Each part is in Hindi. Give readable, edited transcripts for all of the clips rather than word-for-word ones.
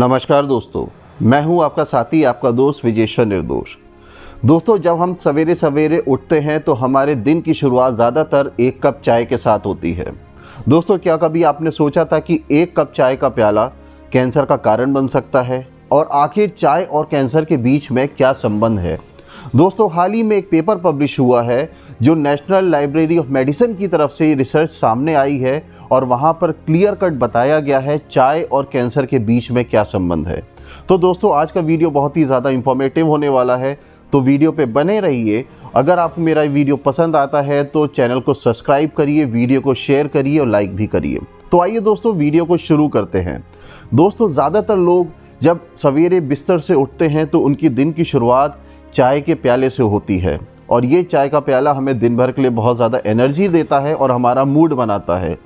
नमस्कार दोस्तों, मैं हूं आपका साथी, आपका दोस्त विजेश्वर निर्दोष। दोस्तों, जब हम सवेरे सवेरे उठते हैं तो हमारे दिन की शुरुआत ज़्यादातर एक कप चाय के साथ होती है। दोस्तों, क्या कभी आपने सोचा था कि एक कप चाय का प्याला कैंसर का कारण बन सकता है? और आखिर चाय और कैंसर के बीच में क्या संबंध है? दोस्तों, हाल ही में एक पेपर पब्लिश हुआ है जो नेशनल लाइब्रेरी ऑफ मेडिसिन की तरफ से रिसर्च सामने आई है और वहाँ पर क्लियर कट बताया गया है चाय और कैंसर के बीच में क्या संबंध है। तो दोस्तों, आज का वीडियो बहुत ही ज़्यादा इंफॉर्मेटिव होने वाला है, तो वीडियो पे बने रहिए। अगर आपको मेरा वीडियो पसंद आता है तो चैनल को सब्सक्राइब करिए, वीडियो को शेयर करिए और लाइक भी करिए। तो आइए दोस्तों, वीडियो को शुरू करते हैं। दोस्तों, ज़्यादातर लोग जब सवेरे बिस्तर से उठते हैं तो उनकी दिन की शुरुआत चाय के प्याले से होती है और ये चाय का प्याला हमें दिन भर के लिए बहुत ज़्यादा एनर्जी देता है और हमारा मूड बनाता है।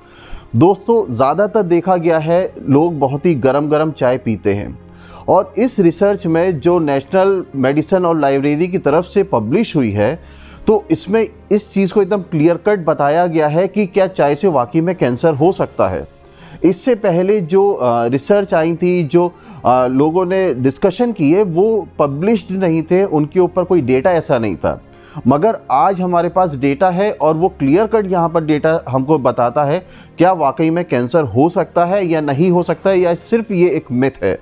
दोस्तों, ज़्यादातर देखा गया है लोग बहुत ही गरम गरम चाय पीते हैं और इस रिसर्च में जो नेशनल मेडिसिन और लाइब्रेरी की तरफ से पब्लिश हुई है तो इसमें इस चीज़ को एकदम क्लियर कट बताया गया है कि क्या चाय से वाकई में कैंसर हो सकता है। इससे पहले जो रिसर्च आई थी, जो लोगों ने डिस्कशन किए, वो पब्लिश्ड नहीं थे, उनके ऊपर कोई डेटा ऐसा नहीं था। मगर आज हमारे पास डेटा है और वो क्लियर कट यहाँ पर डेटा हमको बताता है क्या वाकई में कैंसर हो सकता है या नहीं हो सकता है, या सिर्फ ये एक मिथ है।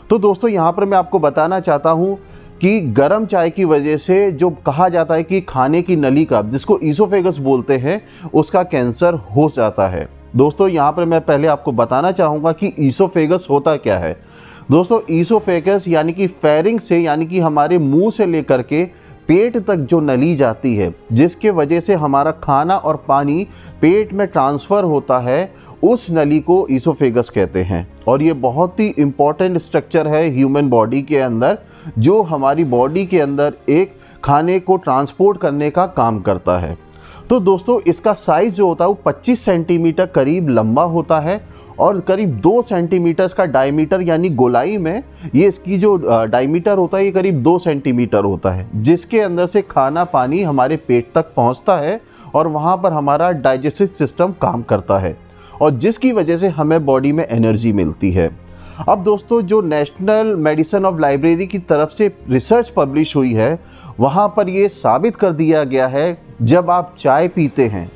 तो दोस्तों, यहाँ पर मैं आपको बताना चाहता हूँ कि गर्म चाय की वजह से जो कहा जाता है कि खाने की नली का, जिसको ईसोफेगस बोलते हैं, उसका कैंसर हो जाता है। दोस्तों, यहाँ पर मैं पहले आपको बताना चाहूँगा कि ईसोफेगस होता क्या है। दोस्तों, ईसोफेगस यानी कि फेरिंग्स से, यानी कि हमारे मुंह से लेकर के पेट तक जो नली जाती है, जिसके वजह से हमारा खाना और पानी पेट में ट्रांसफ़र होता है, उस नली को ईसोफेगस कहते हैं। और ये बहुत ही इम्पॉर्टेंट स्ट्रक्चर है ह्यूमन बॉडी के अंदर, जो हमारी बॉडी के अंदर एक खाने को ट्रांसपोर्ट करने का काम करता है। तो दोस्तों, इसका साइज़ जो होता है वो 25 सेंटीमीटर करीब लंबा होता है और करीब 2 सेंटीमीटर का डायमीटर, यानी गोलाई में ये इसकी जो डायमीटर होता है ये करीब 2 सेंटीमीटर होता है, जिसके अंदर से खाना पानी हमारे पेट तक पहुंचता है और वहां पर हमारा डाइजेस्टिव सिस्टम काम करता है और जिसकी वजह से हमें बॉडी में एनर्जी मिलती है। अब दोस्तों, जो नेशनल मेडिसिन ऑफ लाइब्रेरी की तरफ से रिसर्च पब्लिश हुई है, वहाँ पर ये साबित कर दिया गया है जब आप चाय पीते हैं,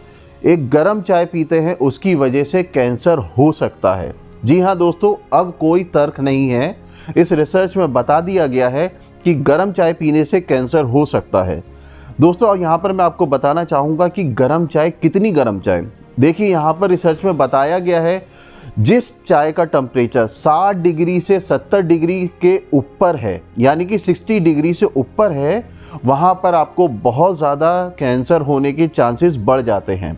एक गर्म चाय पीते हैं, उसकी वजह से कैंसर हो सकता है। जी हाँ दोस्तों, अब कोई तर्क नहीं है, इस रिसर्च में बता दिया गया है कि गर्म चाय पीने से कैंसर हो सकता है। दोस्तों, और यहाँ पर मैं आपको बताना चाहूँगा कि गर्म चाय, कितनी गर्म चाय। देखिए, यहाँ पर रिसर्च में बताया गया है जिस चाय का टेम्परेचर 60 डिग्री से 70 डिग्री के ऊपर है, यानी कि 60 डिग्री से ऊपर है, वहाँ पर आपको बहुत ज़्यादा कैंसर होने के चांसेस बढ़ जाते हैं।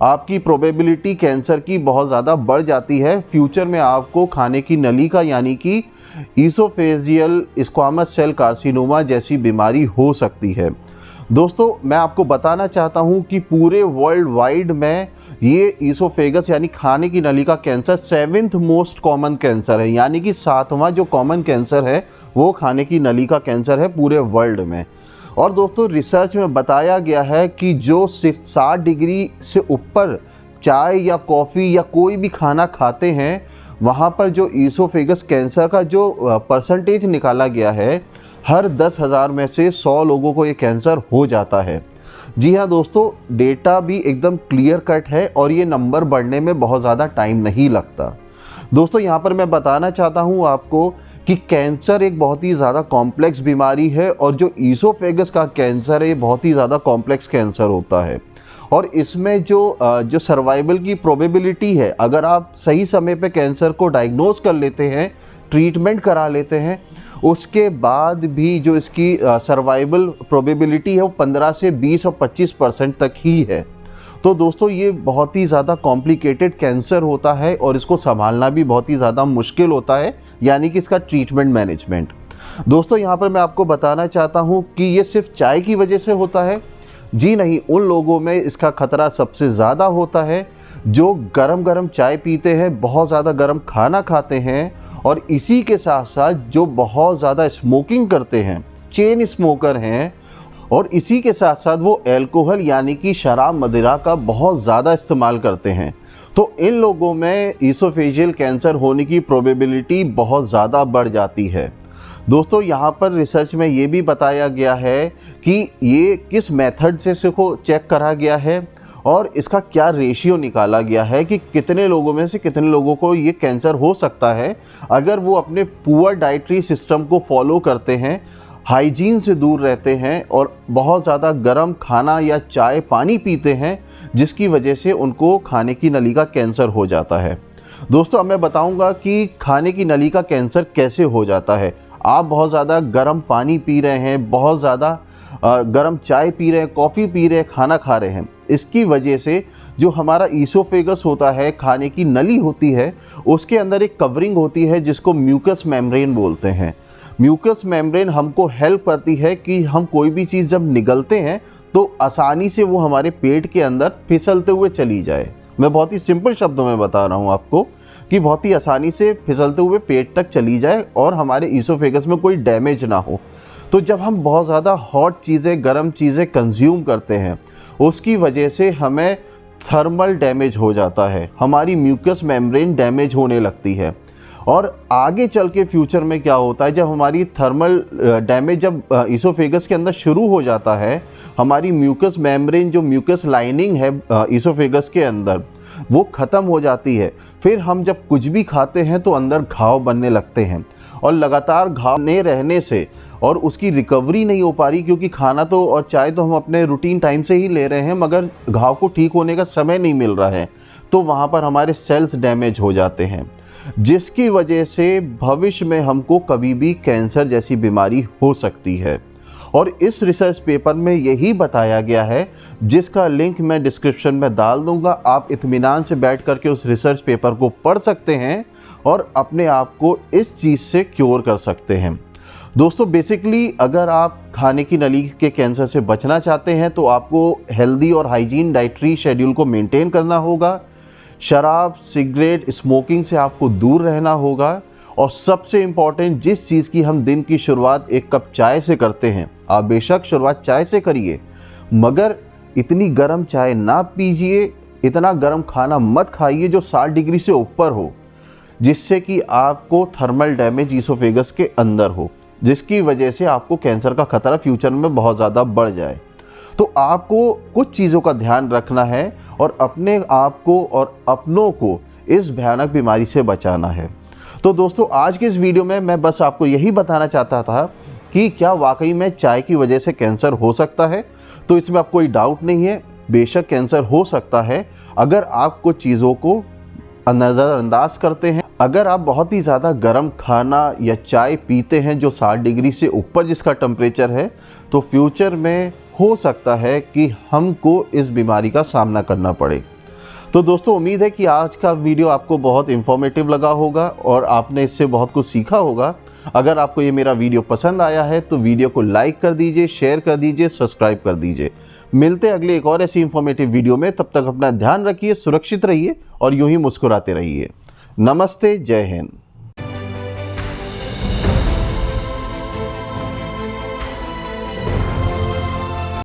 आपकी प्रोबेबिलिटी कैंसर की बहुत ज़्यादा बढ़ जाती है। फ्यूचर में आपको खाने की नली का, यानी कि ईसोफेजियल स्क्वामस सेल कार्सिनोमा जैसी बीमारी हो सकती है। दोस्तों, मैं आपको बताना चाहता हूँ कि पूरे वर्ल्ड वाइड में ये ईसोफेगस यानी खाने की नली का cancer 7th most common cancer है, यानी कि 7वां जो कॉमन कैंसर है वो खाने की नली का कैंसर है पूरे वर्ल्ड में। और दोस्तों, रिसर्च में बताया गया है कि जो 60 डिग्री से ऊपर चाय या कॉफ़ी या कोई भी खाना खाते हैं, वहाँ पर जो ईसोफेगस कैंसर का जो परसेंटेज निकाला गया है, हर 10,000 में से 100 लोगों को ये कैंसर हो जाता है। जी हाँ दोस्तों, डेटा भी एकदम क्लियर कट है और ये नंबर बढ़ने में बहुत ज़्यादा टाइम नहीं लगता। दोस्तों, यहाँ पर मैं बताना चाहता हूँ आपको कि कैंसर एक बहुत ही ज़्यादा कॉम्प्लेक्स बीमारी है और जो ईसोफेगस का कैंसर है ये बहुत ही ज़्यादा कॉम्प्लेक्स कैंसर होता है और इसमें जो सर्वाइवल की प्रोबेबिलिटी है, अगर आप सही समय पे कैंसर को डायग्नोज कर लेते हैं, ट्रीटमेंट करा लेते हैं, उसके बाद भी जो इसकी सर्वाइवल प्रोबेबिलिटी है वो 15 से 20 और 25% तक ही है। तो दोस्तों, ये बहुत ही ज़्यादा कॉम्प्लिकेटेड कैंसर होता है और इसको संभालना भी बहुत ही ज़्यादा मुश्किल होता है, यानी कि इसका ट्रीटमेंट मैनेजमेंट। दोस्तों, यहाँ पर मैं आपको बताना चाहता हूँ कि ये सिर्फ चाय की वजह से होता है। जी नहीं, उन लोगों में इसका खतरा सबसे ज़्यादा होता है जो गरम गरम चाय पीते हैं, बहुत ज़्यादा गरम खाना खाते हैं और इसी के साथ साथ जो बहुत ज़्यादा स्मोकिंग करते हैं, चेन स्मोकर हैं, और इसी के साथ साथ वो अल्कोहल यानी कि शराब मदिरा का बहुत ज़्यादा इस्तेमाल करते हैं। तो इन लोगों में ईसोफेजियल कैंसर होने की प्रोबेबिलिटी बहुत ज़्यादा बढ़ जाती है। दोस्तों यहाँ पर रिसर्च में ये भी बताया गया है कि ये किस मेथड से इसको चेक करा गया है और इसका क्या रेशियो निकाला गया है कि कितने लोगों में से कितने लोगों को ये कैंसर हो सकता है अगर वो अपने पुअर डाइटरी सिस्टम को फॉलो करते हैं, हाइजीन से दूर रहते हैं और बहुत ज़्यादा गर्म खाना या चाय पानी पीते हैं, जिसकी वजह से उनको खाने की नली का कैंसर हो जाता है। दोस्तों अब मैं बताऊंगा कि खाने की नली का कैंसर कैसे हो जाता है। आप बहुत ज़्यादा गर्म पानी पी रहे हैं, बहुत ज़्यादा गर्म चाय पी रहे हैं, कॉफ़ी पी रहे हैं, खाना खा रहे हैं, इसकी वजह से जो हमारा ईसोफेगस होता है, खाने की नली होती है, उसके अंदर एक कवरिंग होती है जिसको म्यूकस मेम्ब्रेन बोलते हैं। म्यूकस मेम्ब्रेन हमको हेल्प करती है कि हम कोई भी चीज़ जब निगलते हैं तो आसानी से वो हमारे पेट के अंदर फिसलते हुए चली जाए। मैं बहुत ही सिंपल शब्दों में बता रहा हूँ आपको कि बहुत ही आसानी से फिसलते हुए पेट तक चली जाए और हमारे ईसोफेगस में कोई डैमेज ना हो। तो जब हम बहुत ज़्यादा हॉट चीज़ें, गर्म चीज़ें कंज्यूम करते हैं, उसकी वजह से हमें थर्मल डैमेज हो जाता है, हमारी म्यूकस मेम्ब्रेन डैमेज होने लगती है। और आगे चल के फ्यूचर में क्या होता है, जब हमारी थर्मल डैमेज जब ईसोफेगस के अंदर शुरू हो जाता है, हमारी म्यूकस मेम्ब्रेन जो म्यूकस लाइनिंग है ईसोफेगस के अंदर वो ख़त्म हो जाती है। फिर हम जब कुछ भी खाते हैं तो अंदर घाव बनने लगते हैं और लगातार घाव नहीं रहने से और उसकी रिकवरी नहीं हो पा रही, क्योंकि खाना तो और चाय तो हम अपने रूटीन टाइम से ही ले रहे हैं, मगर घाव को ठीक होने का समय नहीं मिल रहा है, तो वहाँ पर हमारे सेल्स डैमेज हो जाते हैं, जिसकी वजह से भविष्य में हमको कभी भी कैंसर जैसी बीमारी हो सकती है। और इस रिसर्च पेपर में यही बताया गया है, जिसका लिंक मैं डिस्क्रिप्शन में डाल दूंगा। आप इत्मीनान से बैठ करके उस रिसर्च पेपर को पढ़ सकते हैं और अपने आप को इस चीज़ से क्योर कर सकते हैं। दोस्तों बेसिकली अगर आप खाने की नली के कैंसर से बचना चाहते हैं तो आपको हेल्दी और हाइजीन डाइटरी शेड्यूल को मेंटेन करना होगा, शराब, सिगरेट, स्मोकिंग से आपको दूर रहना होगा, और सबसे इम्पॉर्टेंट जिस चीज़ की हम दिन की शुरुआत एक कप चाय से करते हैं, आप बेशक शुरुआत चाय से करिए, मगर इतनी गर्म चाय ना पीजिए, इतना गर्म खाना मत खाइए जो 60 डिग्री से ऊपर हो, जिससे कि आपको थर्मल डैमेज ईसोफेगस के अंदर हो, जिसकी वजह से आपको कैंसर का खतरा फ्यूचर में बहुत ज़्यादा बढ़ जाए। तो आपको कुछ चीज़ों का ध्यान रखना है और अपने आप को और अपनों को इस भयानक बीमारी से बचाना है। तो दोस्तों आज के इस वीडियो में मैं बस आपको यही बताना चाहता था कि क्या वाकई में चाय की वजह से कैंसर हो सकता है। तो इसमें आप कोई डाउट नहीं है, बेशक कैंसर हो सकता है अगर आप कुछ चीज़ों को नज़रअंदाज करते हैं। अगर आप बहुत ही ज़्यादा गर्म खाना या चाय पीते हैं जो 60 डिग्री से ऊपर जिसका टेम्परेचर है, तो फ्यूचर में हो सकता है कि हमको इस बीमारी का सामना करना पड़े। तो दोस्तों उम्मीद है कि आज का वीडियो आपको बहुत इन्फॉर्मेटिव लगा होगा और आपने इससे बहुत कुछ सीखा होगा। अगर आपको ये मेरा वीडियो पसंद आया है तो वीडियो को लाइक कर दीजिए, शेयर कर दीजिए, सब्सक्राइब कर दीजिए। मिलते हैं अगले एक और ऐसी इन्फॉर्मेटिव वीडियो में। तब तक अपना ध्यान रखिए, सुरक्षित रहिए और यूं ही मुस्कुराते रहिए। नमस्ते, जय हिंद।